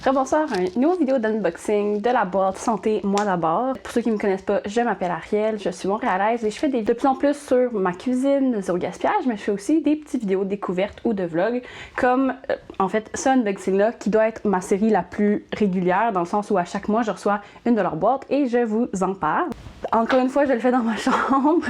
Rebonsoir, une nouvelle vidéo d'unboxing de la boîte Santé Moi d'abord. Pour ceux qui ne me connaissent pas, je m'appelle Ariel, je suis montréalaise et je fais de plus en plus sur ma cuisine, zéro gaspillage, mais je fais aussi des petites vidéos découvertes ou de vlogs, comme en fait ce unboxing-là qui doit être ma série la plus régulière, dans le sens où à chaque mois je reçois une de leurs boîtes et je vous en parle. Encore une fois, je le fais dans ma chambre.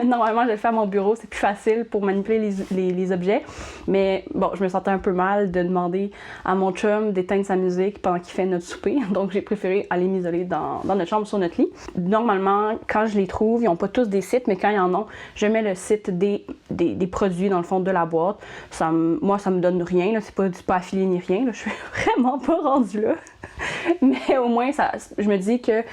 Normalement, je le fais à mon bureau, c'est plus facile pour manipuler les objets. Mais bon, je me sentais un peu mal de demander à mon chum d'éteindre sa musique pendant qu'il fait notre souper. Donc, j'ai préféré aller m'isoler dans notre chambre sur notre lit. Normalement, quand je les trouve, ils n'ont pas tous des sites, mais quand ils en ont, je mets le site des produits dans le fond de la boîte. Moi, ça me donne rien, là. C'est pas affilié ni rien, là. Je suis vraiment pas rendue là. Mais au moins, je me dis que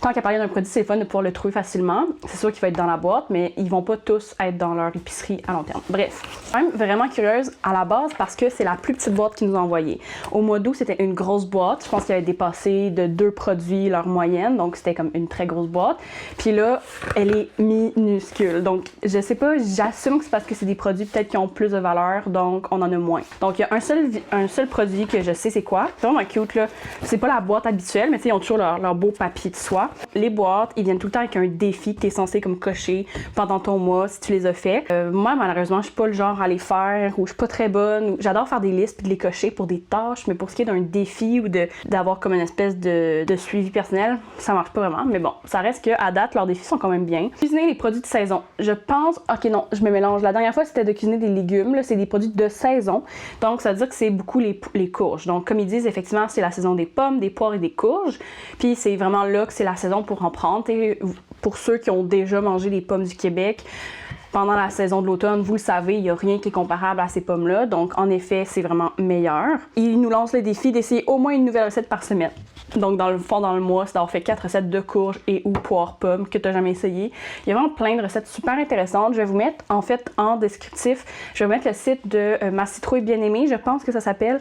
tant qu'à parler d'un produit, c'est fun de pouvoir le trouver facilement. C'est sûr qu'il va être dans la boîte, mais ils vont pas tous être dans leur épicerie à long terme. Bref, je suis quand même vraiment curieuse à la base parce que c'est la plus petite boîte qu'ils nous ont envoyée. Au mois d'août, c'était une grosse boîte. Je pense qu'il avait dépassé de 2 produits leur moyenne, donc c'était comme une très grosse boîte. Puis là, elle est minuscule. Donc, je sais pas, j'assume que c'est parce que c'est des produits peut-être qui ont plus de valeur, donc on en a moins. Donc, il y a un seul produit que je sais c'est quoi. C'est vraiment cute, là. C'est pas la boîte habituelle, mais tu sais, ils ont toujours leur beau papier de soie. Les boîtes, ils viennent tout le temps avec un défi que tu es censé comme cocher pendant ton mois si tu les as fait. Moi, malheureusement, je suis pas le genre à les faire ou je suis pas très bonne. J'adore faire des listes puis de les cocher pour des tâches, mais pour ce qui est d'un défi ou d'avoir comme une espèce de suivi personnel, ça marche pas vraiment. Mais bon, ça reste qu'à date, leurs défis sont quand même bien. Cuisiner les produits de saison. Je pense... Ok, non, je me mélange. La dernière fois, c'était de cuisiner des légumes. Là, c'est des produits de saison. Donc, ça veut dire que c'est beaucoup les courges. Donc, comme ils disent, effectivement, c'est la saison des pommes, des poires et des courges. Puis c'est vraiment là que c'est la saison pour en prendre. Et pour ceux qui ont déjà mangé les pommes du Québec, pendant la saison de l'automne, vous le savez, il n'y a rien qui est comparable à ces pommes-là. Donc, en effet, c'est vraiment meilleur. Ils nous lancent le défi d'essayer au moins une nouvelle recette par semaine. Donc, dans le fond, dans le mois, c'est d'avoir fait 4 recettes de courges et ou poires pommes que tu n'as jamais essayé. Il y a vraiment plein de recettes super intéressantes. Je vais vous mettre, en fait, en descriptif, je vais vous mettre le site de Ma citrouille bien-aimée, je pense que ça s'appelle.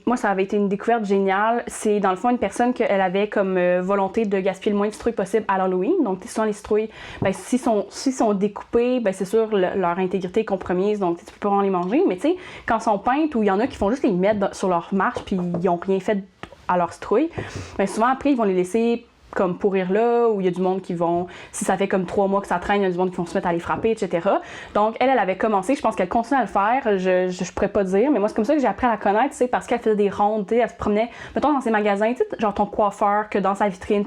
Moi, ça avait été une découverte géniale. C'est, dans le fond, une personne qu'elle avait comme volonté de gaspiller le moins de citrouilles possible à l'Halloween. Donc, souvent, les citrouilles, ben, s'ils sont découpés, ben, c'est sûr, leur intégrité est compromise, donc tu peux pas vraiment les manger. Mais tu sais, quand ils sont peintes, ou il y en a qui font juste les mettre sur leur marche, puis ils n'ont rien fait à leur citrouille, mais souvent après ils vont les laisser comme pourrir là, ou il y a du monde qui vont, si ça fait comme 3 mois que ça traîne, il y a du monde qui vont se mettre à les frapper, etc. Donc elle avait commencé, je pense qu'elle continue à le faire, je pourrais pas dire, mais moi c'est comme ça que j'ai appris à la connaître, tu sais, parce qu'elle faisait des rondes, tu sais, elle se promenait, mettons dans ses magasins, tu sais, genre ton coiffeur, que dans sa vitrine,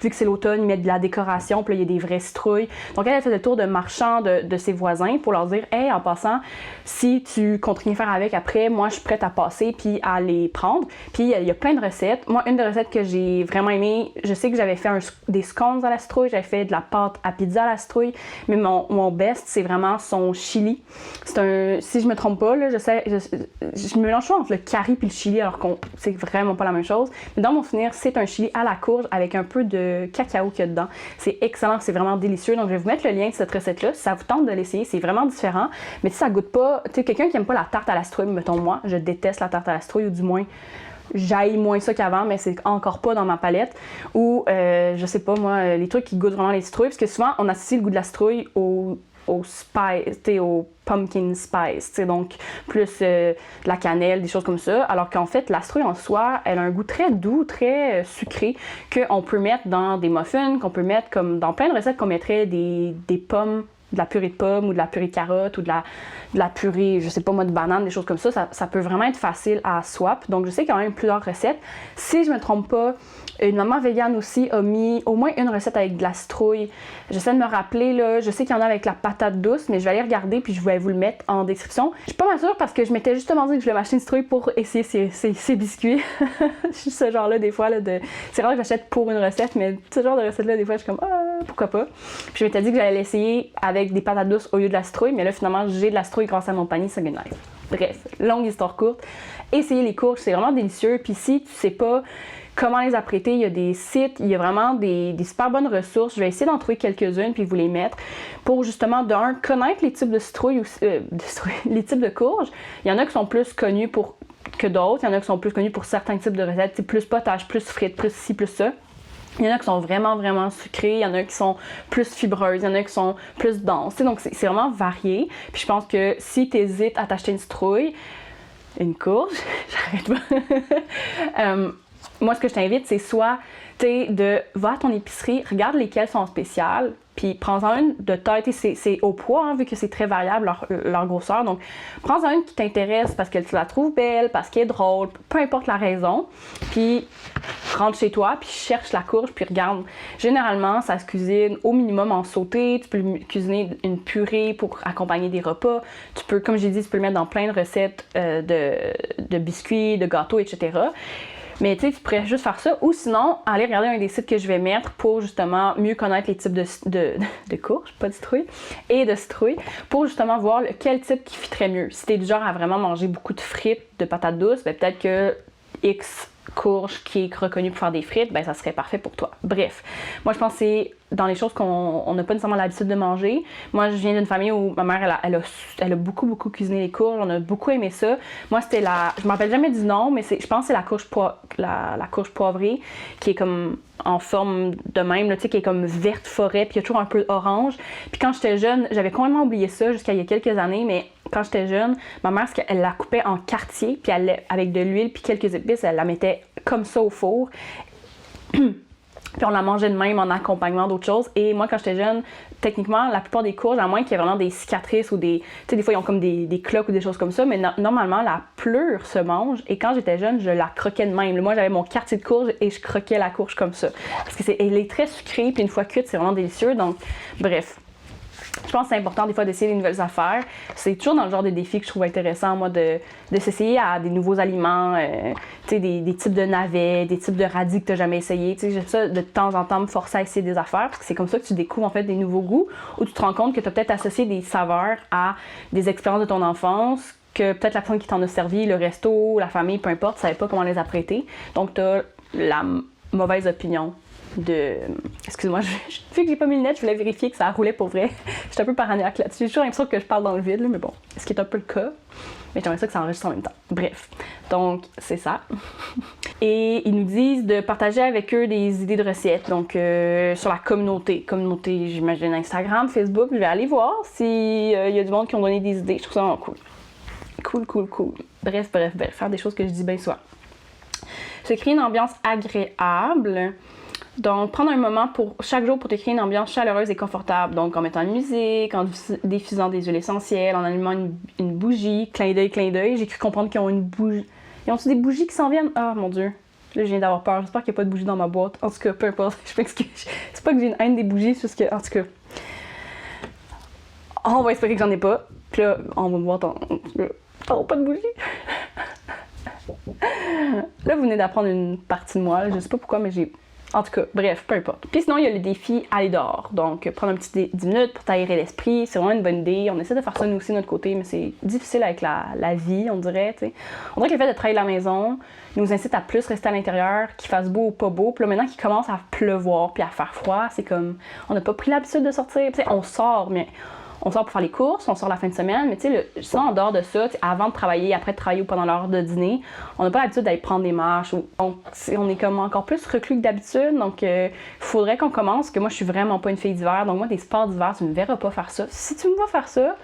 vu que c'est l'automne, ils mettent de la décoration, puis là il y a des vraies citrouilles. Donc elle faisait le tour de marchands de ses voisins pour leur dire, hey, en passant, si tu comptes rien faire avec après, moi je suis prête à passer puis à les prendre. Puis il y a plein de recettes. Moi, une des recettes que j'ai vraiment aimé, je sais que j'avais fait des scones à la citrouille, j'avais fait de la pâte à pizza à la citrouille, mais mon best, c'est vraiment son chili. Si je me trompe pas, là, je me mélange entre le curry puis le chili, alors qu'on c'est vraiment pas la même chose. Mais dans mon souvenir, c'est un chili à la courge avec un peu de cacao qu'il y a dedans. C'est excellent, c'est vraiment délicieux. Donc je vais vous mettre le lien de cette recette-là. Si ça vous tente de l'essayer, c'est vraiment différent. Mais si ça goûte pas, tu sais, quelqu'un qui aime pas la tarte à la citrouille, mettons moi, je déteste la tarte à la citrouille, ou du moins j'haïs moins ça qu'avant, mais c'est encore pas dans ma palette. Ou, je sais pas, moi, les trucs qui goûtent vraiment les citrouilles, parce que souvent, on associe le goût de la citrouille au spice, tu sais, au pumpkin spice, tu sais, donc plus de la cannelle, des choses comme ça. Alors qu'en fait, la citrouille en soi, elle a un goût très doux, très sucré, qu'on peut mettre dans des muffins, qu'on peut mettre comme dans plein de recettes qu'on mettrait des pommes, de la purée de pommes ou de la purée de carottes ou de la purée, je sais pas moi, de banane, des choses comme ça. Ça peut vraiment être facile à swap. Donc, je sais qu'il y a quand même plusieurs recettes. Si je me trompe pas, une maman végane aussi a mis au moins une recette avec de la citrouille. J'essaie de me rappeler, là, je sais qu'il y en a avec la patate douce, mais je vais aller regarder puis je vais vous le mettre en description. Je suis pas mal sûre parce que je m'étais justement dit que je voulais m'acheter une citrouille pour essayer ces biscuits. Je suis ce genre-là, des fois, là, c'est rare que j'achète pour une recette, mais ce genre de recette-là, des fois, je suis comme, pourquoi pas. Puis je m'étais dit que j'allais l'essayer avec des patates douces au lieu de la citrouille, mais là, finalement, j'ai de la citrouille grâce à mon panier Second Life. Bref, longue histoire courte. Essayez les courges, c'est vraiment délicieux. Puis si tu sais pas comment les apprêter, il y a des sites, il y a vraiment des super bonnes ressources. Je vais essayer d'en trouver quelques-unes puis vous les mettre pour justement, connaître les types de citrouilles, les types de courges. Il y en a qui sont plus connus que d'autres. Il y en a qui sont plus connus pour certains types de recettes. C'est plus potage, plus frites, plus ci, plus ça. Il y en a qui sont vraiment, vraiment sucrées, il y en a qui sont plus fibreuses, il y en a qui sont plus denses. Donc, c'est vraiment varié. Puis je pense que si tu hésites à t'acheter une citrouille, une courge, j'arrête pas. Moi, ce que je t'invite, c'est soit, va à ton épicerie, regarde lesquelles sont spéciales, puis prends-en une de taille, c'est au poids, hein, vu que c'est très variable leur grosseur. Donc, prends-en une qui t'intéresse parce que tu la trouves belle, parce qu'elle est drôle, peu importe la raison. Puis, rentre chez toi, puis cherche la courge, puis regarde. Généralement, ça se cuisine au minimum en sauté. Tu peux cuisiner une purée pour accompagner des repas. Tu peux, comme j'ai dit, tu peux le mettre dans plein de recettes de biscuits, de gâteaux, etc. Mais tu pourrais juste faire ça, ou sinon, aller regarder un des sites que je vais mettre pour justement mieux connaître les types de courges, pas de citrouilles, et de citrouilles, pour justement voir quel type qui fitterait mieux. Si t'es du genre à vraiment manger beaucoup de frites, de patates douces, ben peut-être que X courge qui est reconnue pour faire des frites, ben ça serait parfait pour toi. Bref, moi je pense que c'est dans les choses qu'on n'a pas nécessairement l'habitude de manger. Moi, je viens d'une famille où ma mère, elle a beaucoup cuisiné les courges. On a beaucoup aimé ça. Moi, c'était je me rappelle jamais du nom, mais je pense que c'est la courge poivrée, qui est comme en forme de même, là, tu sais, qui est comme verte forêt, puis il y a toujours un peu orange. Puis quand j'étais jeune, j'avais complètement oublié ça jusqu'à il y a quelques années, mais quand j'étais jeune, ma mère, elle la coupait en quartiers, puis avec de l'huile, puis quelques épices, elle la mettait comme ça au four. Puis on la mangeait de même en accompagnement d'autres choses. Et moi, quand j'étais jeune, techniquement, la plupart des courges, à moins qu'il y ait vraiment des cicatrices ou des... Tu sais, des fois, ils ont comme des cloques ou des choses comme ça, mais normalement, la pleure se mange. Et quand j'étais jeune, je la croquais de même. Moi, j'avais mon quartier de courge et je croquais la courge comme ça. Parce elle est très sucrée, puis une fois cuite, c'est vraiment délicieux. Donc, bref. Je pense que c'est important des fois d'essayer des nouvelles affaires. C'est toujours dans le genre de défi que je trouve intéressant, moi, de s'essayer à des nouveaux aliments, tu sais, des types de navets, des types de radis que tu n'as jamais essayé. Tu sais, j'aime ça de temps en temps me forcer à essayer des affaires parce que c'est comme ça que tu découvres en fait des nouveaux goûts ou tu te rends compte que tu as peut-être associé des saveurs à des expériences de ton enfance que peut-être la personne qui t'en a servi, le resto, la famille, peu importe, ne savait pas comment les apprêter. Donc, tu as la mauvaise opinion excuse-moi, vu que j'ai pas mis les lunettes, je voulais vérifier que ça roulait pour vrai. J'étais un peu paranoïaque là-dessus. J'ai toujours l'impression que je parle dans le vide, là, mais bon, ce qui est un peu le cas. Mais j'aimerais ça que ça enregistre en même temps. Bref, donc c'est ça. Et ils nous disent de partager avec eux des idées de recettes, donc sur la communauté. Communauté, j'imagine Instagram, Facebook. Je vais aller voir s'il y a du monde qui ont donné des idées. Je trouve ça vraiment cool. Cool. Bref, faire des choses que je dis bien souvent. Se créer une ambiance agréable. Donc, prendre un moment chaque jour pour te créer une ambiance chaleureuse et confortable. Donc, en mettant une musique, en diffusant des huiles essentielles, en allumant une bougie. Clin d'œil. J'ai cru comprendre qu'ils ont une bougie. Ils ont-ils des bougies qui s'en viennent? Ah, mon Dieu. Là, je viens d'avoir peur. J'espère qu'il n'y a pas de bougie dans ma boîte. En tout cas, peu importe. Je m'excuse. C'est pas que j'ai une haine des bougies, c'est juste que... En tout cas... On va espérer que j'en ai pas. Puis là, on va me voir t'as pas de bougie? Là, vous venez d'apprendre une partie de moi. Je sais pas pourquoi, mais j'ai... En tout cas, bref, peu importe. Puis sinon, il y a le défi aller dehors. Donc, prendre un petit 10 minutes pour t'aérer l'esprit, c'est vraiment une bonne idée. On essaie de faire ça nous aussi de notre côté, mais c'est difficile avec la vie, on dirait, tu sais. On dirait que le fait de travailler de la maison nous incite à plus rester à l'intérieur, qu'il fasse beau ou pas beau. Puis là, maintenant qu'il commence à pleuvoir puis à faire froid, c'est comme... On n'a pas pris l'habitude de sortir. Tu sais, on sort, mais... On sort pour faire les courses, on sort la fin de semaine, mais tu sais, ça en dehors de ça, avant de travailler, après de travailler ou pendant l'heure de dîner, on n'a pas l'habitude d'aller prendre des marches. On est comme encore plus reclus que d'habitude, donc il faudrait qu'on commence, que moi je suis vraiment pas une fille d'hiver, donc moi des sports d'hiver, tu me verras pas faire ça. Si tu me vois faire ça,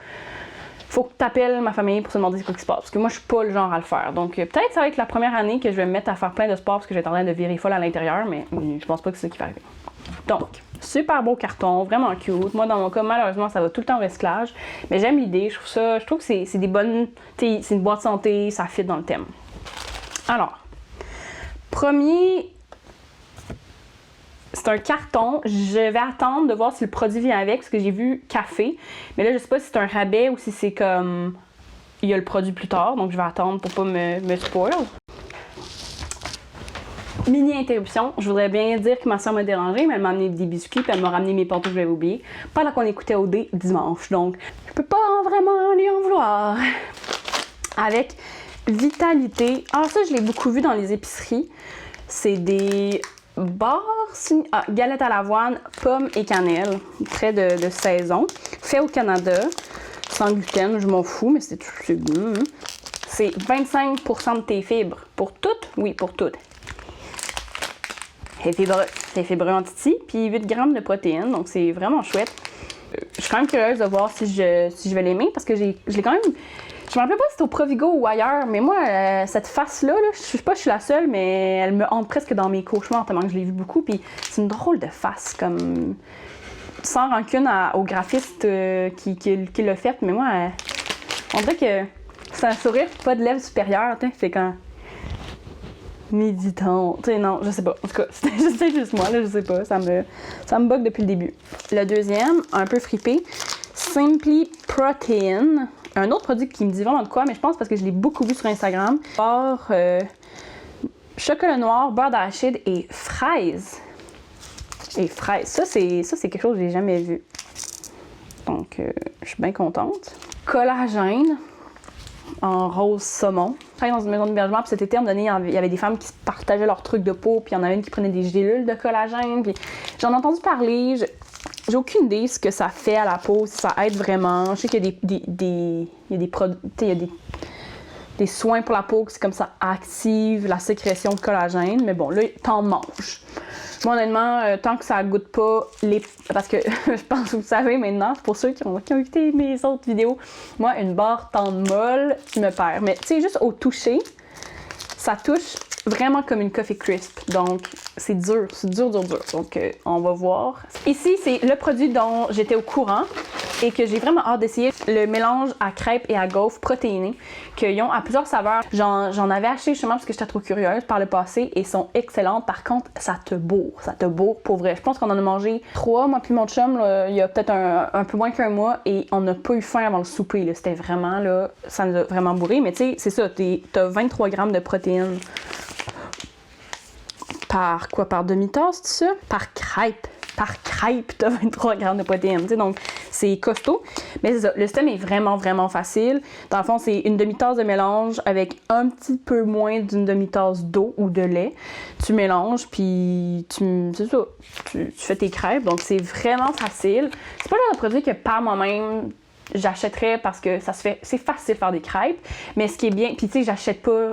faut que tu appelles ma famille pour se demander quoi qui se passe, parce que moi je suis pas le genre à le faire. Donc peut-être ça va être la première année que je vais me mettre à faire plein de sports parce que j'ai tendance de virer folle à l'intérieur, mais je pense pas que c'est ça qui va arriver. Donc, super beau carton, vraiment cute. Moi, dans mon cas, malheureusement, ça va tout le temps au recyclage. Mais j'aime l'idée, je trouve que c'est des bonnes... C'est une boîte santé, ça fit dans le thème. Alors, premier... C'est un carton. Je vais attendre de voir si le produit vient avec, parce que j'ai vu café. Mais là, je sais pas si c'est un rabais ou si c'est comme... Il y a le produit plus tard, donc je vais attendre pour pas me spoil. Mini interruption, je voudrais bien dire que ma soeur m'a dérangée, mais elle m'a amené des biscuits puis elle m'a ramené mes pantoufles, je l'avais oublié, pendant qu'on écoutait OD dimanche. Donc, je peux pas vraiment lui en vouloir. Avec Vitalité. Ah, ça, je l'ai beaucoup vu dans les épiceries. C'est des barres, galettes à l'avoine, pommes et cannelle. Très de saison. Fait au Canada. Sans gluten, je m'en fous, mais c'est bon. C'est 25% de tes fibres. Pour toutes? Oui, pour toutes. C'est fibreux en titi, puis 8 grammes de protéines, donc c'est vraiment chouette. Je suis quand même curieuse de voir si je vais l'aimer, parce que je l'ai quand même... Je me rappelle pas si c'était au Provigo ou ailleurs, mais moi, cette face-là, je sais pas si je suis la seule, mais elle me hante presque dans mes cauchemars tellement que je l'ai vu beaucoup. Puis c'est une drôle de face, comme sans rancune au graphiste qui l'a fait, mais moi, on dirait que c'est un sourire, pas de lèvres supérieures, c'est quand méditant, non, je sais pas. En tout cas, c'est juste moi, là, je sais pas, ça me bug depuis le début. Le deuxième, un peu fripé, Simply Protein. Un autre produit qui me dit vraiment de quoi, mais je pense parce que je l'ai beaucoup vu sur Instagram. Beurre, chocolat noir, beurre d'arachide et fraises. Ça, c'est quelque chose que j'ai jamais vu. Donc, je suis bien contente. Collagène en rose saumon. Je travaille dans une maison d'hébergement, puis cet été, il y avait des femmes qui partageaient leurs trucs de peau, puis il y en avait une qui prenait des gélules de collagène, puis j'en ai entendu parler. J'ai aucune idée de ce que ça fait à la peau, si ça aide vraiment. Je sais qu'il y a des produits, il y a des soins pour la peau qui, comme ça, activent la sécrétion de collagène. Mais bon, là, t'en manges. Moi, honnêtement, tant que ça goûte pas parce que je pense que vous le savez maintenant, pour ceux qui ont écouté mes autres vidéos, moi, une barre tendre molle, tu me perds. Mais tu sais, juste au toucher, ça touche vraiment comme une Coffee Crisp. Donc, c'est dur. Donc, on va voir. Ici, c'est le produit dont j'étais au courant et que j'ai vraiment hâte d'essayer. Le mélange à crêpes et à gaufres protéinées qu'ils ont à plusieurs saveurs. J'en avais acheté justement parce que j'étais trop curieuse par le passé et sont excellentes. Par contre, ça te bourre. Ça te bourre pour vrai. Je pense qu'on en a mangé 3, moi puis mon chum, là, il y a peut-être un peu moins qu'un mois et on n'a pas eu faim avant le souper. Là. C'était vraiment, là, ça nous a vraiment bourré. Mais tu sais, c'est ça, t'as 23 grammes de protéines par demi-tasse, c'est ça? Par crêpe, t'as 23 grammes de protéines, tu sais, donc c'est costaud. Mais c'est ça, le système est vraiment, vraiment facile. Dans le fond, c'est une demi-tasse de mélange avec un petit peu moins d'une demi-tasse d'eau ou de lait. Tu mélanges, puis c'est ça, tu fais tes crêpes, donc c'est vraiment facile. C'est pas le genre de produit que par moi-même, j'achèterais parce que c'est facile de faire des crêpes, mais ce qui est bien, puis tu sais,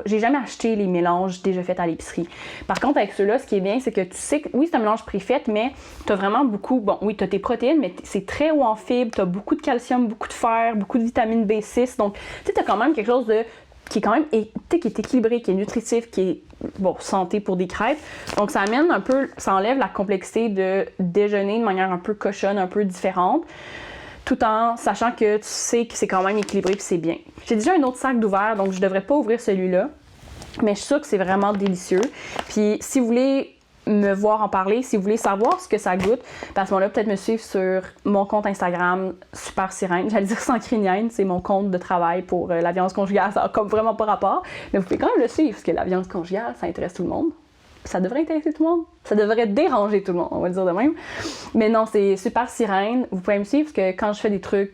j'ai jamais acheté les mélanges déjà faits à l'épicerie. Par contre, avec ceux-là, ce qui est bien, c'est que tu sais que, oui, c'est un mélange préfait, mais t'as vraiment beaucoup, bon, oui, t'as tes protéines, mais c'est très haut en fibres, t'as beaucoup de calcium, beaucoup de fer, beaucoup de vitamine B6, donc, tu sais, t'as quand même quelque chose qui est quand même, qui est équilibré, qui est nutritif, qui est, bon, santé pour des crêpes. Donc, ça amène un peu, ça enlève la complexité de déjeuner de manière un peu cochonne, un peu différente, tout en sachant que tu sais que c'est quand même équilibré et c'est bien. J'ai déjà un autre sac d'ouvert, donc je devrais pas ouvrir celui-là, mais je suis sûre que c'est vraiment délicieux. Puis si vous voulez me voir en parler, si vous voulez savoir ce que ça goûte, à ce moment-là, peut-être me suivre sur mon compte Instagram Super Sirène. J'allais dire sans crinienne, c'est mon compte de travail pour la violence conjugale, ça n'a comme vraiment pas rapport, mais vous pouvez quand même le suivre, parce que la violence conjugale, ça intéresse tout le monde. Ça devrait intéresser tout le monde. Ça devrait déranger tout le monde, on va le dire de même. Mais non, c'est Super Sirène. Vous pouvez me suivre parce que quand je fais des trucs,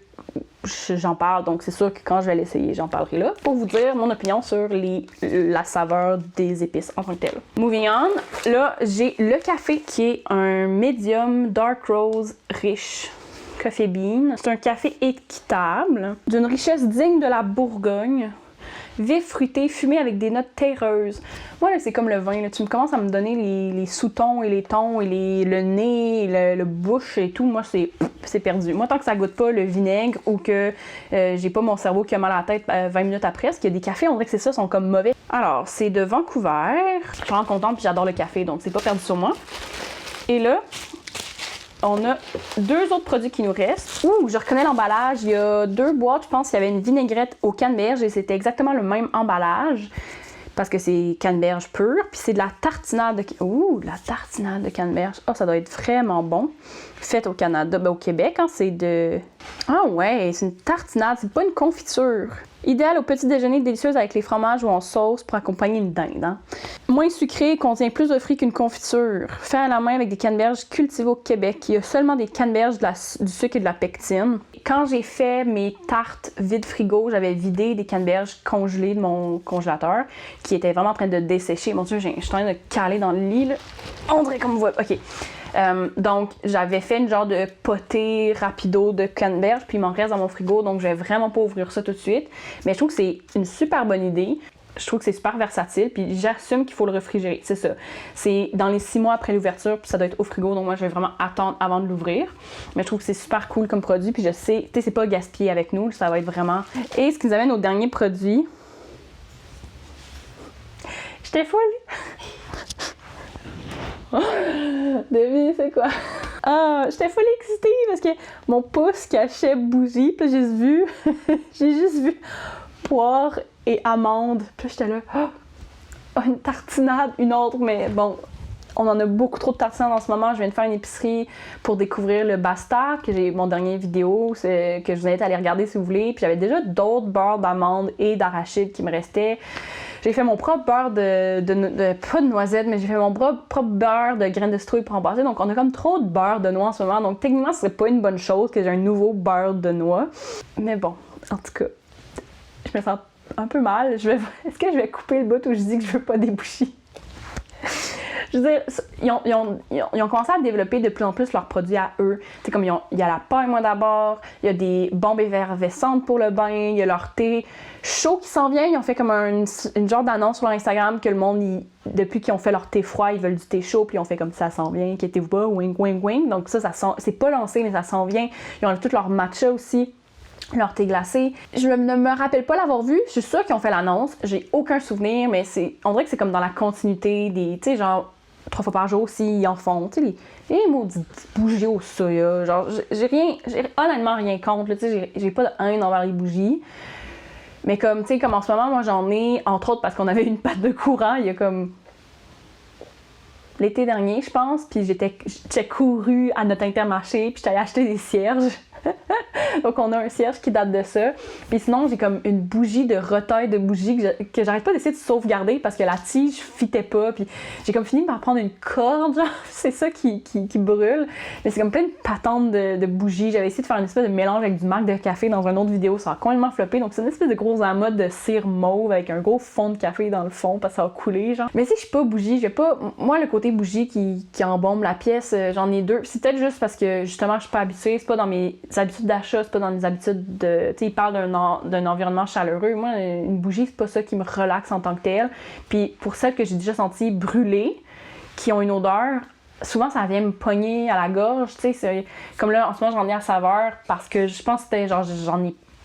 j'en parle. Donc c'est sûr que quand je vais l'essayer, j'en parlerai là pour vous dire mon opinion sur la saveur des épices en tant que telle. Moving on, là, j'ai le café qui est un medium dark rose riche. Coffee Bean. C'est un café équitable, d'une richesse digne de la Bourgogne. Vif, fruité, fumé avec des notes terreuses. Moi, là, c'est comme le vin. Là. Tu me commences à me donner les sous-tons et les tons et le nez, le bouche et tout. Moi, c'est perdu. Moi, tant que ça goûte pas le vinaigre ou que j'ai pas mon cerveau qui a mal à la tête 20 minutes après, parce qu'il y a des cafés, on dirait que c'est ça, sont comme mauvais. Alors, c'est de Vancouver. Je suis vraiment contente puis j'adore le café, donc c'est pas perdu sur moi. Et là, on a 2 autres produits qui nous restent. Ouh, je reconnais l'emballage. Il y a 2 boîtes, je pense qu'il y avait une vinaigrette au canneberge et c'était exactement le même emballage parce que c'est canneberge pur. Puis c'est de la tartinade de canneberge. Oh, ça doit être vraiment bon. Faite au Canada, au Québec, hein, c'est de... Ah ouais, c'est une tartinade, c'est pas une confiture. Idéal au petit déjeuner délicieux avec les fromages ou en sauce pour accompagner une dinde. Hein. Moins sucré, contient plus de fruits qu'une confiture. Fait à la main avec des canneberges cultivées au Québec. Il y a seulement des canneberges, du sucre et de la pectine. Quand j'ai fait mes tartes vide frigo, j'avais vidé des canneberges congelées de mon congélateur qui étaient vraiment en train de dessécher. Mon Dieu, je suis en train de caler dans le lit. Là. On dirait comme vous voyez. OK. Donc, j'avais fait une genre de potée rapido de canneberge, puis il m'en reste dans mon frigo, donc je vais vraiment pas ouvrir ça tout de suite. Mais je trouve que c'est une super bonne idée. je trouve que c'est super versatile, puis j'assume qu'il faut le réfrigérer, c'est ça. C'est dans les 6 mois après l'ouverture, puis ça doit être au frigo, donc moi je vais vraiment attendre avant de l'ouvrir. Mais je trouve que c'est super cool comme produit, puis je sais, tu sais, c'est pas gaspillé avec nous, ça va être vraiment... Et ce qui nous amène au dernier produit. J'étais folle! Devine, c'est quoi? Ah, j'étais full excitée parce que mon pouce cachait bougie, puis j'ai juste vu, j'ai juste vu poire et amande, puis j'étais là, oh, une tartinade, une autre, mais bon, on en a beaucoup trop de tartinades en ce moment. Je viens de faire une épicerie pour découvrir le Basta, que j'ai mon dernier vidéo, que je vous invite à aller regarder si vous voulez, puis j'avais déjà d'autres beurres d'amande et d'arachide qui me restaient. J'ai fait mon propre beurre pas de noisettes, mais j'ai fait mon propre beurre de graines de citrouille pour en passer. Donc, on a comme trop de beurre de noix en ce moment. Donc, techniquement, ce serait pas une bonne chose que j'ai un nouveau beurre de noix. Mais bon, en tout cas, je me sens un peu mal. Est-ce que je vais couper le bout où je dis que je veux pas des bougies? Je veux dire, ils ont commencé à développer de plus en plus leurs produits à eux. C'est comme, il y a la paille, moi d'abord, il y a des bombes effervescentes pour le bain, il y a leur thé chaud qui s'en vient. Ils ont fait comme une genre d'annonce sur leur Instagram que le monde, depuis qu'ils ont fait leur thé froid, ils veulent du thé chaud, puis ils ont fait comme ça s'en vient, inquiétez-vous pas, wink, wink, wink. Donc ça c'est pas lancé, mais ça s'en vient. Ils ont tout leur matcha aussi. Leur thé glacé. Je ne me rappelle pas l'avoir vu. Je suis sûre qu'ils ont fait l'annonce. J'ai aucun souvenir, mais on dirait que c'est comme dans la continuité des, tu sais, genre 3 fois par jour s'ils en font. Tu sais, les maudites bougies au soya. Genre, j'ai honnêtement rien contre. Tu sais, j'ai pas de haine envers les bougies. Mais comme, tu sais, comme en ce moment, moi j'en ai, entre autres parce qu'on avait une patte de courant, il y a comme l'été dernier, je pense, puis j'étais couru à notre Intermarché, puis j'étais allée acheter des cierges. Donc on a un cierge qui date de ça. Puis sinon, j'ai comme une bougie de retail de bougie que j'arrête pas d'essayer de sauvegarder parce que la tige fitait pas. Puis j'ai comme fini par prendre une corde, genre, c'est ça qui brûle. Mais c'est comme plein de patentes de bougies. J'avais essayé de faire une espèce de mélange avec du marc de café dans une autre vidéo. Ça a complètement floppé. Donc c'est une espèce de gros amas de cire mauve avec un gros fond de café dans le fond parce que ça a coulé, genre. Mais si je suis pas bougie, je vais pas... Moi, le côté bougie qui embaume la pièce, j'en ai 2. C'est peut-être juste parce que justement, je suis pas habituée. C'est pas dans mes habitudes d'achat, c'est pas dans mes habitudes de... Tu sais, ils parlent d'un environnement chaleureux. Moi, une bougie, c'est pas ça qui me relaxe en tant que telle. Puis pour celles que j'ai déjà senties brûlées, qui ont une odeur, souvent ça vient me pogner à la gorge, tu sais. Comme là, en ce moment, j'en ai à saveur parce que je pense que c'était genre,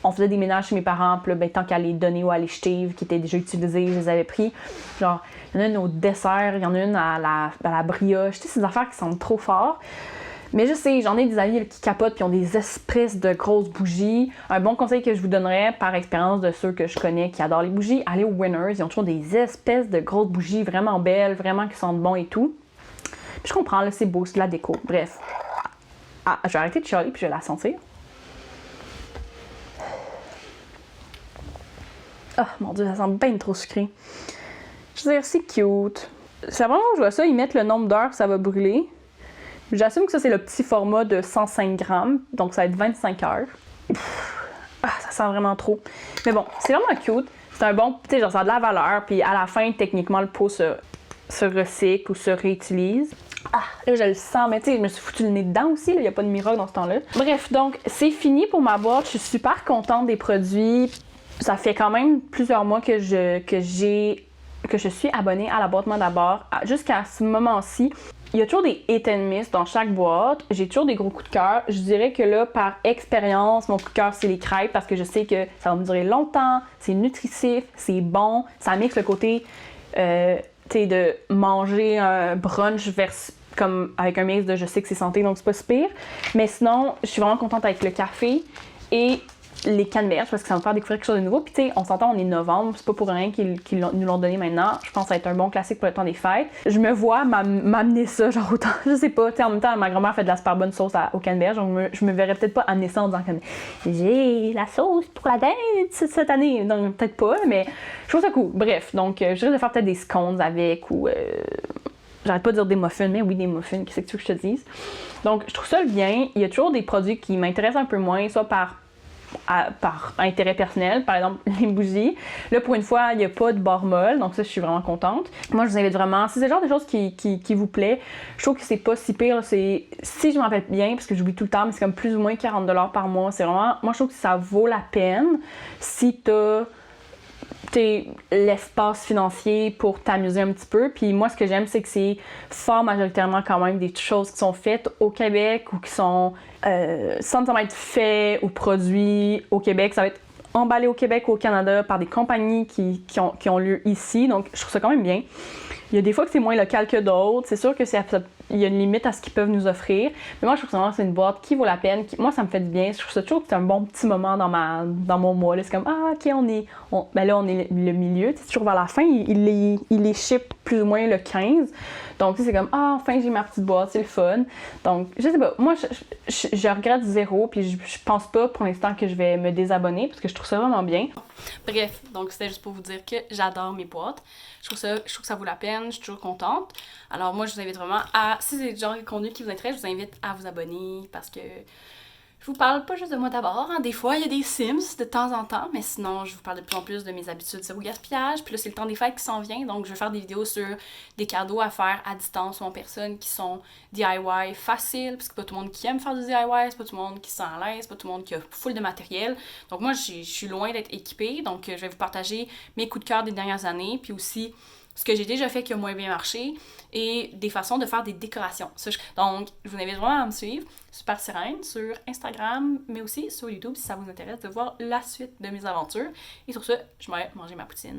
on faisait des ménages chez mes parents, puis là, ben, tant qu'à les donner ou à les jeter, qui étaient déjà utilisés, je les avais pris. Genre, il y en a une au dessert, il y en a une à la brioche, tu sais, ces affaires qui sentent trop fort. Mais je sais, j'en ai des amis qui capotent puis ont des espèces de grosses bougies. Un bon conseil que je vous donnerais par expérience de ceux que je connais qui adorent les bougies, allez au Winners. Ils ont toujours des espèces de grosses bougies vraiment belles, vraiment qui sentent bon et tout. Puis je comprends, là, c'est beau, c'est de la déco. Bref. Ah, je vais arrêter de chialer puis je vais la sentir. Ah, mon Dieu, ça sent bien trop sucré. Je veux dire, c'est cute. C'est vraiment, je vois ça, ils mettent le nombre d'heures que ça va brûler. J'assume que ça, c'est le petit format de 105 grammes, donc ça va être 25 heures. Ah, ça sent vraiment trop. Mais bon, c'est vraiment cute. C'est un bon, tu sais, genre ça a de la valeur, puis à la fin, techniquement, le pot se recycle ou se réutilise. Ah, là, je le sens, mais tu sais, je me suis foutu le nez dedans aussi, il n'y a pas de miracle dans ce temps-là. Bref, donc, c'est fini pour ma boîte. Je suis super contente des produits. Ça fait quand même plusieurs mois que je suis abonnée à la boîte Moi d'abord. Jusqu'à ce moment-ci, il y a toujours des hit and miss dans chaque boîte. J'ai toujours des gros coups de cœur. Je dirais que là, par expérience, mon coup de cœur, c'est les crêpes parce que je sais que ça va me durer longtemps, c'est nutritif, c'est bon. Ça mixe le côté, tu sais, de manger un brunch comme avec un mix de je sais que c'est santé, donc c'est pas si pire. Mais sinon, je suis vraiment contente avec le café et les canneberges parce que ça va me faire découvrir quelque chose de nouveau. Puis tu sais, on s'entend, on est novembre, c'est pas pour rien qu'ils nous l'ont donné maintenant. Je pense que ça va être un bon classique pour le temps des fêtes. Je me vois m'amener ça, genre autant, je sais pas, tu sais, en même temps, ma grand-mère fait de la super bonne sauce aux canneberges, donc je me verrais peut-être pas amener ça en disant comme j'ai la sauce pour la dinde cette année. Donc peut-être pas, mais je trouve ça cool. Bref, donc je risque de faire peut-être des scones avec ou... J'arrête pas de dire des muffins, mais oui, des muffins, qu'est-ce que tu veux que je te dise? Donc, je trouve ça bien. Il y a toujours des produits qui m'intéressent un peu moins, soit par intérêt personnel, par exemple les bougies. Là, pour une fois, il n'y a pas de barre molle, donc ça, je suis vraiment contente. Moi, je vous invite vraiment, si c'est le genre de choses qui vous plaît, je trouve que c'est pas si pire. Si je m'en rappelle bien, parce que j'oublie tout le temps, mais c'est comme plus ou moins 40$ par mois. C'est vraiment, moi, je trouve que ça vaut la peine si t'as l'espace financier pour t'amuser un petit peu. Puis moi, ce que j'aime, c'est que c'est fort majoritairement quand même des choses qui sont faites au Québec ou qui sont sans nécessairement être faits ou produits au Québec. Ça va être emballé au Québec ou au Canada par des compagnies qui ont lieu ici. Donc, je trouve ça quand même bien. Il y a des fois que c'est moins local que d'autres. C'est sûr que il y a une limite à ce qu'ils peuvent nous offrir. Mais moi, je trouve que c'est une boîte qui vaut la peine. Moi, ça me fait du bien. Je trouve ça toujours que c'est un bon petit moment dans mon mois. Là. C'est comme, ah, OK, ben là, on est le milieu. C'est toujours vers la fin. Il les ship plus ou moins le 15. Donc, c'est comme, ah, enfin, j'ai ma petite boîte. C'est le fun. Donc, je sais pas. Moi, je regrette zéro. Puis, je pense pas pour l'instant que je vais me désabonner parce que je trouve ça vraiment bien. Bref, donc c'était juste pour vous dire que j'adore mes boîtes. Je trouve que ça vaut la peine, je suis toujours contente. Alors moi, je vous invite vraiment à, si c'est le genre de contenu qui vous intéresse, je vous invite à vous abonner parce que je vous parle pas juste de moi d'abord. Hein. Des fois, il y a des Sims de temps en temps, mais sinon, je vous parle de plus en plus de mes habitudes zéro gaspillage. Puis là, c'est le temps des fêtes qui s'en vient, donc je vais faire des vidéos sur des cadeaux à faire à distance ou en personne qui sont DIY faciles, parce que pas tout le monde qui aime faire du DIY, c'est pas tout le monde qui se sent à l'aise, c'est pas tout le monde qui a full de matériel. Donc moi, je suis loin d'être équipée, donc je vais vous partager mes coups de cœur des dernières années, puis aussi ce que j'ai déjà fait qui a moins bien marché et des façons de faire des décorations. Donc, je vous invite vraiment à me suivre, Super Sirène, sur Instagram, mais aussi sur YouTube si ça vous intéresse de voir la suite de mes aventures. Et sur ce, je vais manger ma poutine.